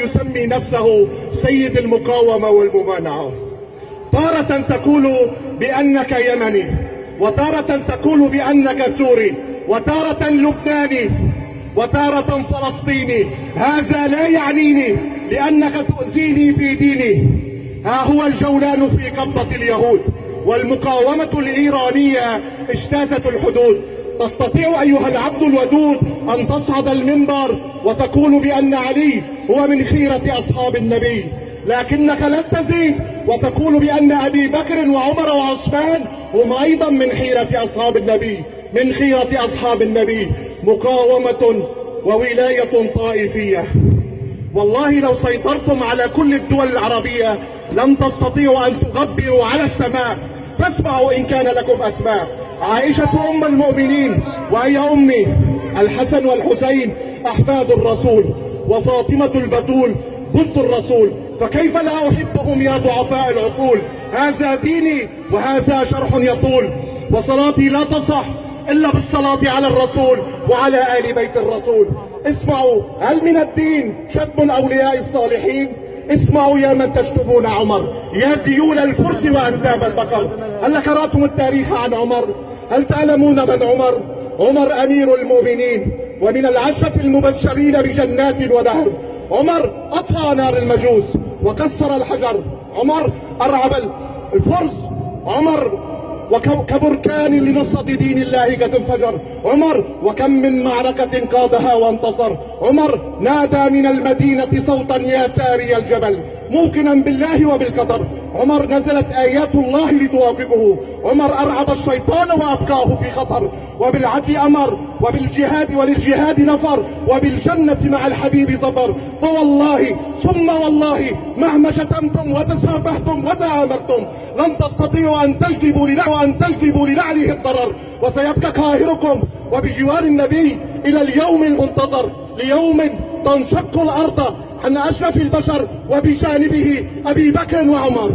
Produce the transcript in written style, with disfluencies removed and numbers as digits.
يسمي نفسه سيد المقاومة والممانعة. تارة تقول بأنك يمني، وتارة تقول بأنك سوري، وتارة لبناني، وتارة فلسطيني. هذا لا يعنيني لأنك تؤذيني في ديني. ها هو الجولان في قبضة اليهود، والمقاومة الإيرانية اجتازت الحدود. تستطيع أيها العبد الودود أن تصعد المنبر وتقول بأن علي هو من خيرة أصحاب النبي، لكنك لن تزيد وتقول بأن أبي بكر وعمر وعثمان هم أيضا من خيرة أصحاب النبي، من خيرة أصحاب النبي. مقاومة وولاية طائفية. والله لو سيطرتم على كل الدول العربية لن تستطيعوا أن تغبروا على السماء. فاسمعوا إن كان لكم أسماء. عائشة أم المؤمنين وهي أمي، الحسن والحسين أحفاد الرسول، وفاطمة البتول بنت الرسول، فكيف لا أحبهم يا ضعفاء العقول؟ هذا ديني وهذا شرح يطول، وصلاتي لا تصح إلا بالصلاة على الرسول وعلى آل بيت الرسول. اسمعوا، هل من الدين شتم أولياء الصالحين؟ اسمعوا يا من تشتمون عمر، يا زيول الفرس وأسلاب البقر. هل قرأتم التاريخ عن عمر؟ هل تعلمون من عمر؟ عمر أمير المؤمنين ومن العشرة المبشرين بجنات ونهر. عمر أطفأ نار المجوس وكسر الحجر. عمر أرعب الفرس. عمر وكبركان لنصرة دين الله قد انفجر. عمر وكم من معركة قادها وانتصر. عمر نادى من المدينة صوتا يا ساري الجبل موقنا بالله وبالقدر. عمر نزلت آيات الله لتوافقه. عمر أرعب الشيطان وأبقاه في خطر. وبالعدل أمر، وبالجهاد وللجهاد نفر، وبالجنة مع الحبيب ظفر. فوالله ثم والله مهما شتمتم وتسافهتم وتآمرتم لن تستطيعوا أن تجلبوا لنعله الضرر. وسيبقى قاهركم وبجوار النبي إلى اليوم المنتظر، ليوم تنشق الأرض عن أشرف البشر وبجانبه أبي بكر وعمر.